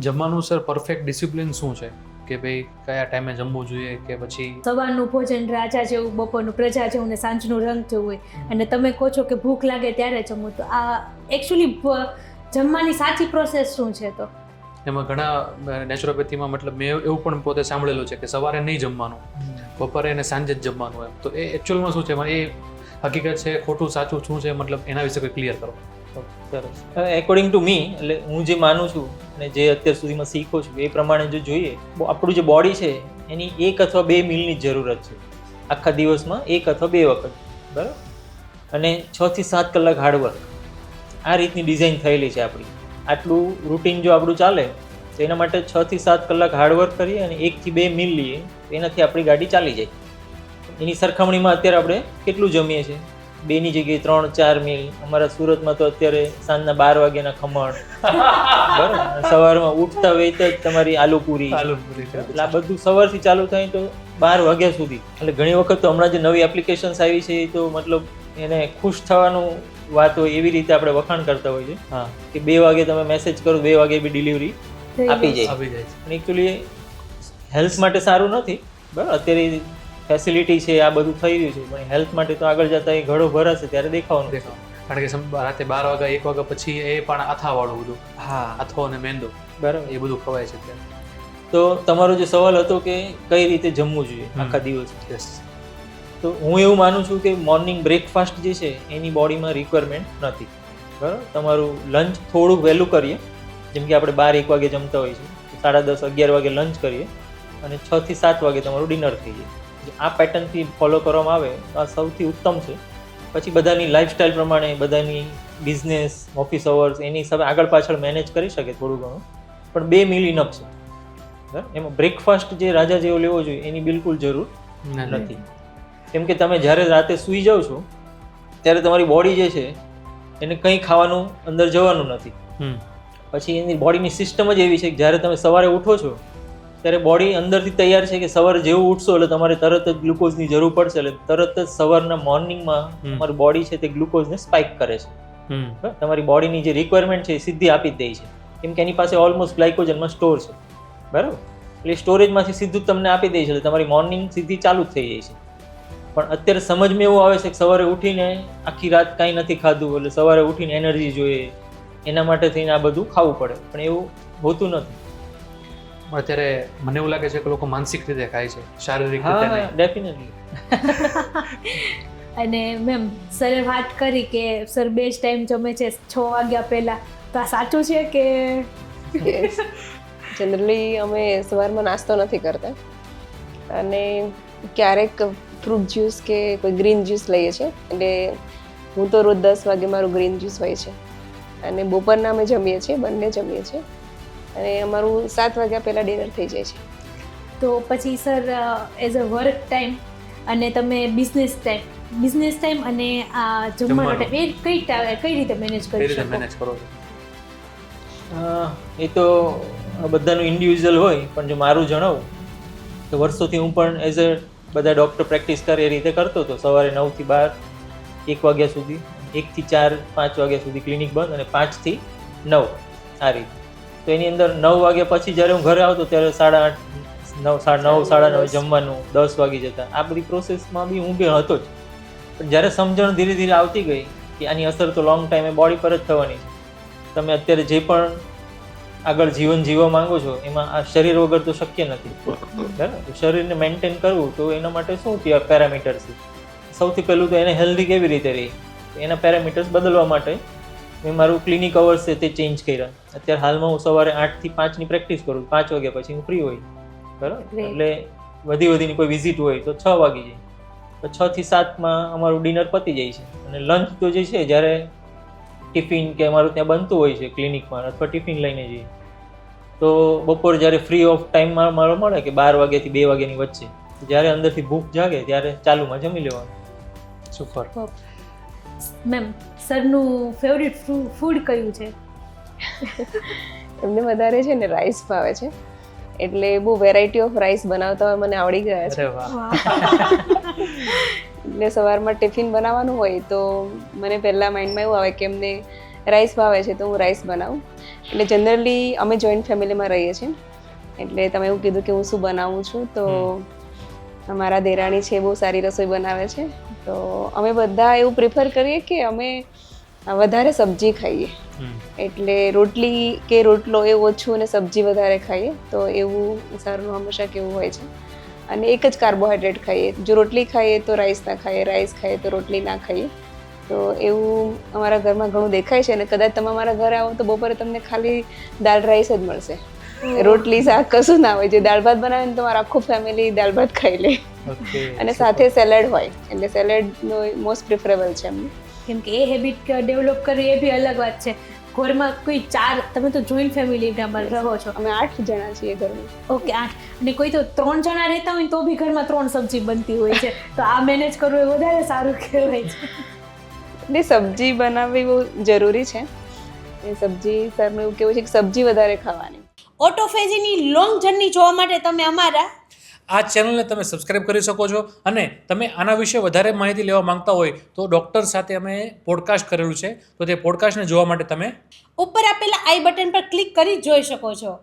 જમવાનું sir perfect discipline શું છે કે ભાઈ કયા ટાઈમે જમવું જોઈએ કે પછી સવારનું ભોજન રાજા જેવું, બપોરનું પ્રજા જેવું ને સાંજનું રંગ જેવું હોય અને તમે કહો છો કે ભૂખ લાગે ત્યારે જમવું, તો આ એકચ્યુઅલી જમવાની સાચી પ્રોસેસ શું છે? તો એમાં ઘણા નેચરોપેથીમાં મતલબ મેં એવું પણ પોતે સાંભળેલું છે કે સવારે નહીં જમવાનું, બપોરે અને સાંજે જ જમવાનું. એમ તો એ એકચ્યુઅલમાં શું છે, એ હકીકત છે, ખોટું સાચું શું છે, મતલબ એના વિશે કોઈ ક્લિયર કરો. સરસ. એકોર્ડિંગ ટુ મી, એટલે હું જે માનું છું અને જે અત્યાર સુધીમાં શીખો છું એ પ્રમાણે જો જોઈએ, આપણું જે બોડી છે એની 1 અથવા 2 મીલની જરૂરત છે આખા દિવસમાં, 1 અથવા 2 વખત, બરાબર? અને 6 થી 7 કલાક હાર્ડવર્ક, આ રીતની ડિઝાઇન થયેલી છે આપણી. આટલું રૂટીન જો આપણું ચાલે તો એના માટે 6 થી 7 કલાક હાર્ડવર્ક કરીએ અને 1 થી 2 મીલ લઈએ તો એનાથી આપણી ગાડી ચાલી જાય. એની સરખામણીમાં અત્યારે આપણે કેટલું જમીએ છીએ? 2ની જગ્યાએ 3-4 મીલ. અમારા સુરતમાં તો અત્યારે સાંજના 12 વાગ્યાના ખમણ, બરાબર, સવારમાં ઉઠતા વેત જ તમારી આલુપુરી, એટલે આ બધું સવારથી ચાલુ થાય તો 12 વાગ્યા સુધી. એટલે ઘણી વખત તો હમણાં જે નવી એપ્લિકેશન્સ આવી છે એ તો મતલબ એને ખુશ થવાનું વાત હોય એવી રીતે આપણે વખાણ કરતા હોઈએ છીએ. હા, કે 2 વાગે તમે મેસેજ કરો, 2 વાગે બી ડિલિવરી આપી જાય. પણ એકચ્યુઅલી હેલ્થ માટે સારું નથી, બરાબર? અત્યારે ફેસિલિટી છે, આ બધું થઈ રહ્યું છે, પણ હેલ્થ માટે તો આગળ જતા એ ઘડો ભરાશે ત્યારે દેખાવાનું. કારણ કે રાતે 12 વાગ્યા 1 વાગ્યા પછી એ પણ આથાવાળું બધું, હા, આથો અને મેંદો, બરાબર, એ બધું ખવાય છે ત્યારે. તો તમારો જે સવાલ હતો કે કઈ રીતે જમવું જોઈએ આખા દિવસ, તો હું એવું માનું છું કે મોર્નિંગ બ્રેકફાસ્ટ જે છે એની બોડીમાં રિક્વાયરમેન્ટ નથી, બરાબર? તમારું લંચ થોડુંક વહેલું કરીએ, જેમ કે આપણે 12-1 વાગે જમતા હોઈએ છીએ, 10:30-11 વાગે લંચ કરીએ અને 6 થી 7 વાગે તમારું ડિનર થઈ જાય. આ પેટર્નથી ફોલો કરવામાં આવે તો આ સૌથી ઉત્તમ છે. પછી બધાની લાઈફસ્ટાઈલ પ્રમાણે, બધાની બિઝનેસ, ઓફિસ અવર્સ, એની હિસાબે આગળ પાછળ મેનેજ કરી શકે થોડું ઘણું, પણ 2 મીલ ઇનફ છે, બરાબર? એમાં બ્રેકફાસ્ટ જે રાજા જેવો લેવો જોઈએ એની બિલકુલ જરૂર નથી. કેમ કે તમે જ્યારે રાતે સૂઈ જાઓ છો ત્યારે તમારી બોડી જે છે એને કંઈ ખાવાનું અંદર જવાનું નથી. પછી એની બોડીની સિસ્ટમ જ એવી છે કે જ્યારે તમે સવારે ઉઠો છો ત્યારે બોડી અંદરથી તૈયાર છે કે સવારે જેવું ઉઠશો એટલે તમારે તરત જ ગ્લુકોઝની જરૂર પડશે, એટલે તરત જ સવારના મોર્નિંગમાં તમારી બોડી છે તે ગ્લુકોઝને સ્પાઇક કરે છે. તમારી બોડીની જે રિક્વાયરમેન્ટ છે એ સીધી આપી જ દે છે, કેમ કે એની પાસે ઓલમોસ્ટ ગ્લાયકોજનમાં સ્ટોર છે, બરાબર? એટલે સ્ટોરેજમાંથી સીધું જ તમને આપી દે છે, એટલે તમારી મોર્નિંગ સીધી ચાલુ જ થઈ જાય છે. પણ અત્યારે સમજમાં એવું આવે છે કે સવારે ઉઠીને આખી રાત કાંઈ નથી ખાધું એટલે સવારે ઉઠીને એનર્જી જોઈએ, એના માટે થઈને આ બધું ખાવું પડે, પણ એવું હોતું નથી. અત્યારે મને એવું લાગે છે કે લોકો માનસિક રીતે ખાય છે, શારીરિક રીતે નહીં. ડેફિનેટલી. અને મેમ સરે વાત કરી કે સર બેસ્ટ ટાઈમ જમે છે 6 વાગ્યા પહેલા, તો આ સાચું છે કે? જનરલી અમે સવારમાં નાસ્તો નથી કરતા અને ક્યારેક ફ્રૂટ જ્યુસ કે કોઈ ગ્રીન જ્યુસ લઈએ છીએ. એટલે હું તો રોજ 10 વાગે મારું ગ્રીન જ્યુસ હોય છે અને બપોરના અમે જમીએ છીએ, બંને જમીએ છીએ અને અમારું 7 વાગ્યા પહેલાં ડિનર થઈ જાય છે. તો પછી sir as a work time અને તમે બિઝનેસ ટાઈમ અને આ જમવાનો ટાઈમ એ કઈ રીતે મેનેજ કરી શકો? એ તો બધાનું ઇન્ડિવિજ્યુઅલ હોય, પણ જો મારું જણાવું તો વર્ષોથી હું પણ એઝ અ બધા ડૉક્ટર પ્રેક્ટિસ કરે એ રીતે કરતો હતો. સવારે 9 થી 12, 1 વાગ્યા સુધી, 1 થી 4, 5 વાગ્યા સુધી ક્લિનિક બંધ અને 5 થી 9 આ રીતે. તો એની અંદર 9 વાગ્યા પછી જ્યારે હું ઘરે આવતો ત્યારે 8:30, 9:30 જમવાનું, 10 વાગી જતા. આ બધી પ્રોસેસમાં બી હું બી હતો જ, પણ જ્યારે સમજણ ધીરે ધીરે આવતી ગઈ કે આની અસર તો લોંગ ટાઈમે બોડી પર જ થવાની છે. તમે અત્યારે જે પણ આગળ જીવન જીવવા માંગો છો એમાં આ શરીર વગર તો શક્ય નથી, બરાબર? શરીરને મેન્ટેન કરવું તો એના માટે શું પેરામીટર્સ છે? સૌથી પહેલું તો એને હેલ્ધી કેવી રીતે રહે એના પેરામીટર્સ બદલવા માટે મેં મારું ક્લિનિક અવર્સ છે તે ચેન્જ કર્યા. અત્યારે હાલમાં હું સવારે 8 થી 5ની પ્રેક્ટિસ કરું, 5 વાગ્યા પછી હું ફ્રી હોય, બરાબર? એટલે વધીની કોઈ વિઝિટ હોય તો 6 વાગી જાય, તો 6 થી 7માં અમારું ડિનર પતી જાય છે. અને લંચ તો જે છે જ્યારે ટિફિન કે અમારું ત્યાં બનતું હોય છે ક્લિનિકમાં અથવા ટિફિન લઈને જઈએ, તો બપોરે જ્યારે ફ્રી ઓફ ટાઈમમાં મારો મળે કે 12 વાગ્યાથી 2 વાગ્યાની વચ્ચે, જ્યારે અંદરથી ભૂખ જાગે ત્યારે ચાલુમાં જમી લેવાનું. સુપર. મેમ સરનું ફેવરિટ ફૂડ કયું છે? એમને વધારે છે ને રાઈસ ભાવે છે, એટલે બહુ વેરાયટી ઓફ રાઈસ બનાવતા હોય મને આવડી ગયા છે. એટલે સવારમાં ટિફિન બનાવવાનું હોય તો મને પહેલાં માઇન્ડમાં એવું આવે કે એમને રાઈસ ભાવે છે તો હું રાઈસ બનાવું. એટલે જનરલી અમે જોઈન્ટ ફેમિલીમાં રહીએ છીએ, એટલે તમે એવું કીધું કે હું શું બનાવું છું, તો અમારા દેરાણી છે બહુ સારી રસોઈ બનાવે છે, તો અમે બધા એવું પ્રિફર કરીએ કે અમે વધારે સબ્જી ખાઈએ. એટલે રોટલી કે રોટલો એ ઓછું અને સબ્જી વધારે ખાઈએ, તો એવું સરનું હંમેશા કેવું હોય છે. અને એક જ કાર્બોહાઈડ્રેટ ખાઈએ. જો રોટલી ખાઈએ તો રાઈસ ના ખાઈએ, રાઈસ ખાઈએ તો રોટલી ના ખાઈએ. તો એવું અમારા ઘરમાં ઘણું દેખાય છે. અને કદાચ તમે અમારા ઘરે આવો તો બપોરે તમને ખાલી દાળ રાઈસ જ મળશે, રોટલી શાક કશું ના હોય. જે દાળ ભાત બનાવે ને તમારું આખું ફેમિલી દાળ ભાત ખાઈ લે. અને સાથે સેલેડ હોય, એટલે સેલેડનો મોસ્ટ પ્રિફરેબલ છે અમને. કેમ કે એ હેબિટ ડેવલપ કરવી એ બી અલગ વાત છે. ઘરમાં કોઈ 4, તમે તો જોઈન્ટ ફેમિલીમાં રહો છો. અમે 8 જણા છીએ ઘરમાં. ઓકે 8, અને કોઈ તો 3 જણા રહેતા હોય તો બી ઘરમાં 3 સબ્જી બનતી હોય છે. તો આ મેનેજ કરવું એ વધારે સારું કહેવાય છે. એટલે સબ્જી બનાવવી બહુ જરૂરી છે. એ સબ્જી સરનું એવું કેવું છે કે સબ્જી વધારે ખાવાની. ઓટોફેજીની લોંગ જર્ની જોવા માટે તમે અમારા આ ચેનલને તમે સબસ્ક્રાઇબ કરી શકો છો. અને તમે આના વિશે વધારે માહિતી લેવા માંગતા હોય તો ડૉક્ટર સાથે અમે પોડકાસ્ટ કરેલું છે, તો તે પોડકાસ્ટને જોવા માટે તમે ઉપર આપેલા આઈ બટન પર ક્લિક કરી જોઈ શકો છો.